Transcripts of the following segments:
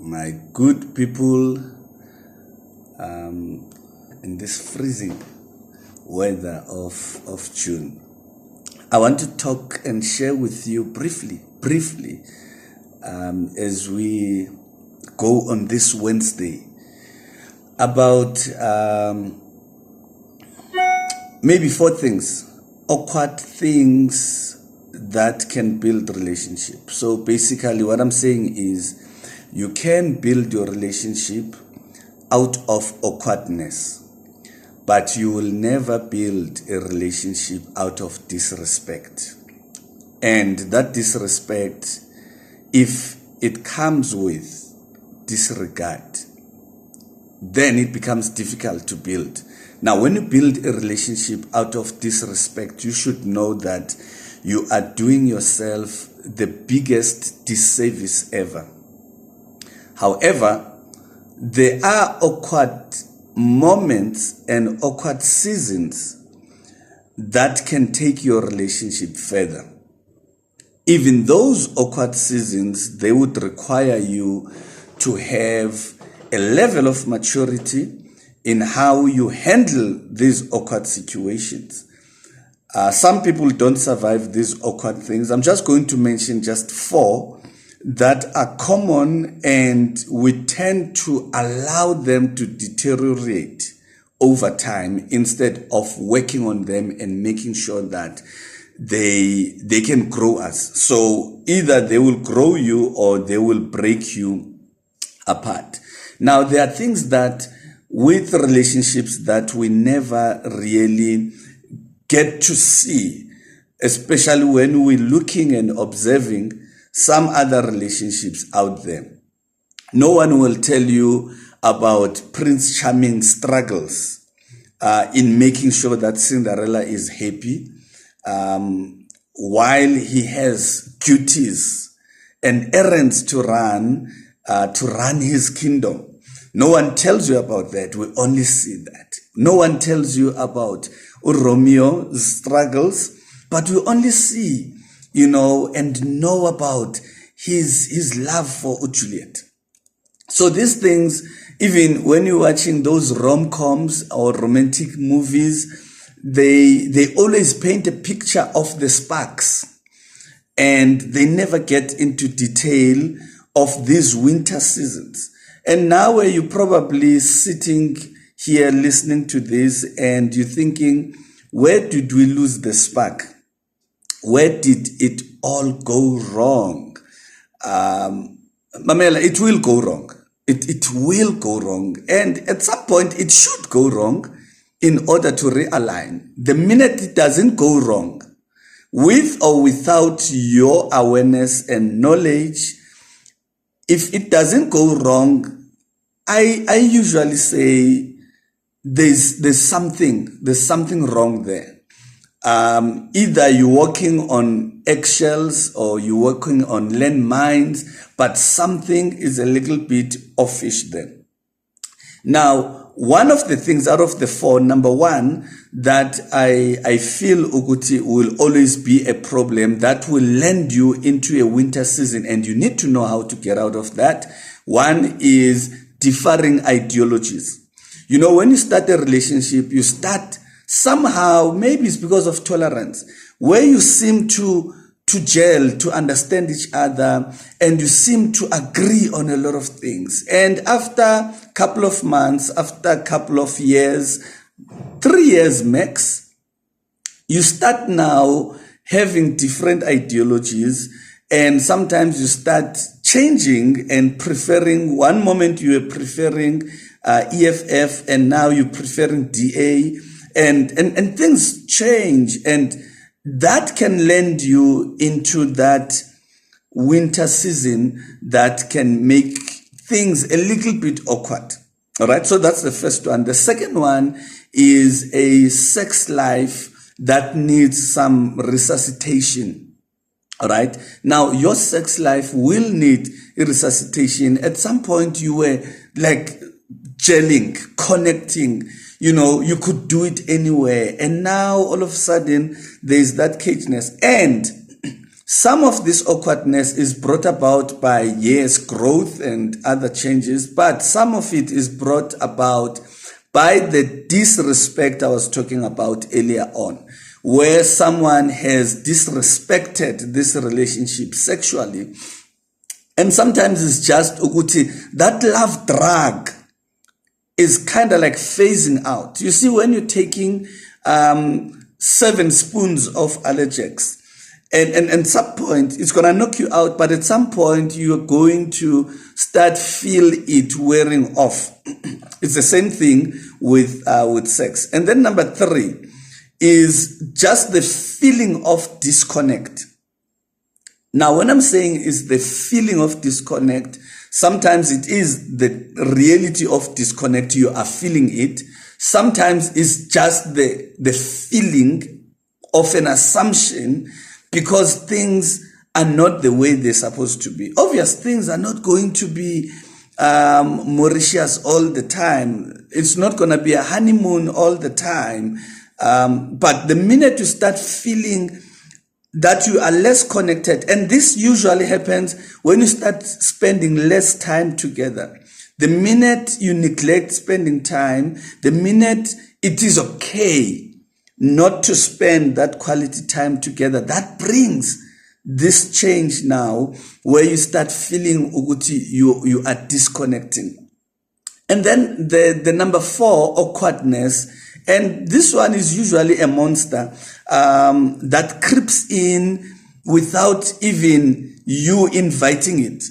my good people, in this freezing weather of June. I want to talk and share with you briefly, as we go on this Wednesday about maybe 4 things, awkward things that can build relationship. So basically what I'm saying is you can build your relationship out of awkwardness, but you will never build a relationship out of disrespect. And that disrespect, if it comes with disregard, then it becomes difficult to build. Now, when you build a relationship out of disrespect, you should know that you are doing yourself the biggest disservice ever. However, there are awkward moments and awkward seasons that can take your relationship further. Even those awkward seasons, they would require you to have a level of maturity in how you handle these awkward situations. Some people don't survive these awkward things. I'm just going to mention just 4 that are common, and we tend to allow them to deteriorate over time instead of working on them and making sure that they can grow us. So either they will grow you or they will break you apart. Now, there are things that with relationships that we never really get to see, especially when we're looking and observing some other relationships out there. No one will tell you about Prince Charming's struggles in making sure that Cinderella is happy, while he has duties and errands to run his kingdom. No one tells you about that. We only see that. No one tells you about Romeo's struggles, but we only see, and know about his love for Juliet. So these things, even when you're watching those rom-coms or romantic movies, they always paint a picture of the sparks, and they never get into detail of these winter seasons. And now where you're probably sitting here listening to this and you're thinking, where did we lose the spark? Where did it all go wrong? Mamela, it will go wrong. It will go wrong. And at some point, it should go wrong in order to realign. The minute it doesn't go wrong, with or without your awareness and knowledge, if it doesn't go wrong, I usually say there's something wrong there. Either you're walking on eggshells or you're walking on landmines, but something is a little bit offish then. Now, one of the things out of the 4, number 1, that I feel Uguti will always be a problem that will land you into a winter season, and you need to know how to get out of that. One is differing ideologies. When you start a relationship, you start somehow, maybe it's because of tolerance, where you seem to gel, to understand each other, and you seem to agree on a lot of things. And after a couple of months, after a couple of years, 3 years max, you start now having different ideologies, and sometimes you start changing and preferring. One moment you were preferring EFF, and now you're preferring DA, and things change, and that can land you into that winter season that can make things a little bit awkward. All right, so that's the first one. The second one is a sex life that needs some resuscitation. All right, now your sex life will need a resuscitation. At some point you were like gelling, connecting, you could do it anywhere. And now all of a sudden there's that caginess. And Some of this awkwardness is brought about by, yes, growth and other changes, but some of it is brought about by the disrespect I was talking about earlier on, where someone has disrespected this relationship sexually. And sometimes it's just ukuthi, that love drug is kind of like phasing out. You see, when you're taking 7 spoons of Allergex, and at some point it's gonna knock you out, but at some point you're going to start feel it wearing off. It's the same thing with sex. And then number 3 is just the feeling of disconnect. Now, when I'm saying is the feeling of disconnect, sometimes it is the reality of disconnect. You are feeling it. Sometimes it's just the feeling of an assumption because things are not the way they're supposed to be. Obvious, things are not going to be Mauritius all the time. It's not going to be a honeymoon all the time. But the minute you start feeling that you are less connected, and this usually happens when you start spending less time together. The minute you neglect spending time, the minute it is okay not to spend that quality time together, that brings this change now where you start feeling ukuthi you are disconnecting. And then the number 4, awkwardness. And this one is usually a monster that creeps in without even you inviting it.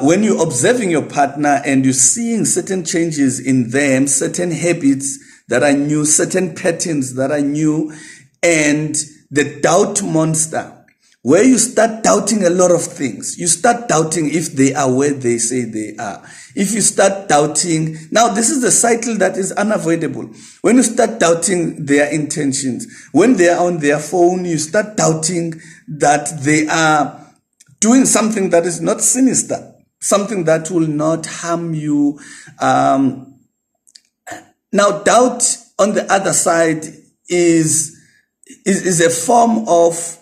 When you're observing your partner and you're seeing certain changes in them, certain habits that are new, certain patterns that are new, and the doubt monster, where you start doubting a lot of things. You start doubting if they are where they say they are. If you start doubting, now this is the cycle that is unavoidable. When you start doubting their intentions, when they are on their phone, you start doubting that they are doing something that is not sinister, something that will not harm you. Now, doubt on the other side is a form of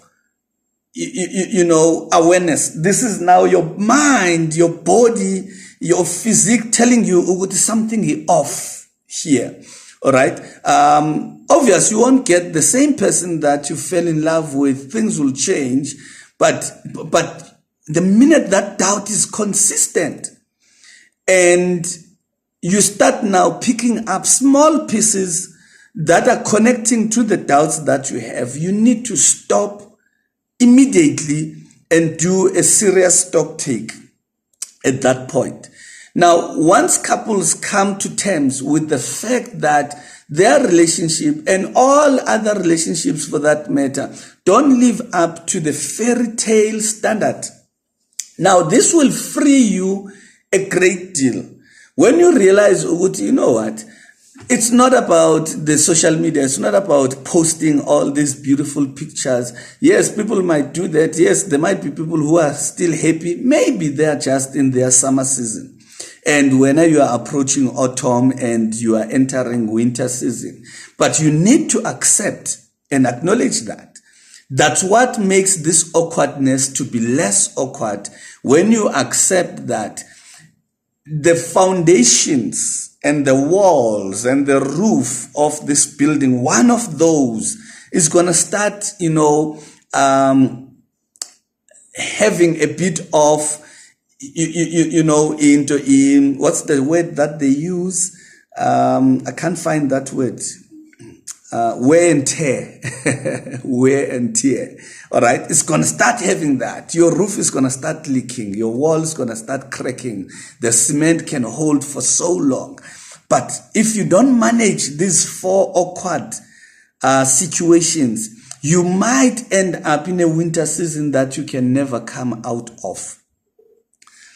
awareness. This is now your mind, your body, your physique telling you something off here. All right. Obvious, you won't get the same person that you fell in love with. Things will change, but the minute that doubt is consistent, and you start now picking up small pieces that are connecting to the doubts that you have, you need to stop immediately and do a serious stock take at that point. Now, once couples come to terms with the fact that their relationship and all other relationships for that matter don't live up to the fairy tale standard, now this will free you a great deal. When you realize, you know what, it's not about the social media. It's not about posting all these beautiful pictures. Yes, people might do that. Yes, there might be people who are still happy. Maybe they are just in their summer season. And when you are approaching autumn and you are entering winter season. But you need to accept and acknowledge that. That's what makes this awkwardness to be less awkward, when you accept that the foundations and the walls and the roof of this building, one of those is going to start, having a bit of, in what's the word that they use? I can't find that word. Wear and tear. Wear and tear. All right. It's going to start having that. Your roof is going to start leaking. Your wall is going to start cracking. The cement can hold for so long. But if you don't manage these 4 awkward situations, you might end up in a winter season that you can never come out of.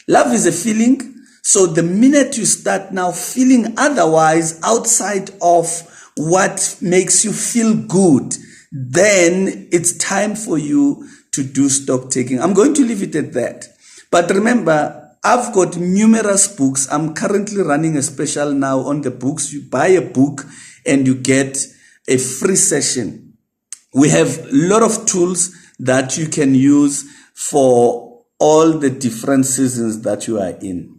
Love is a feeling. So the minute you start now feeling otherwise outside of what makes you feel good, then it's time for you to do stock taking. I'm going to leave it at that. But remember, I've got numerous books. I'm currently running a special now on the books. You buy a book and you get a free session. We have a lot of tools that you can use for all the different seasons that you are in.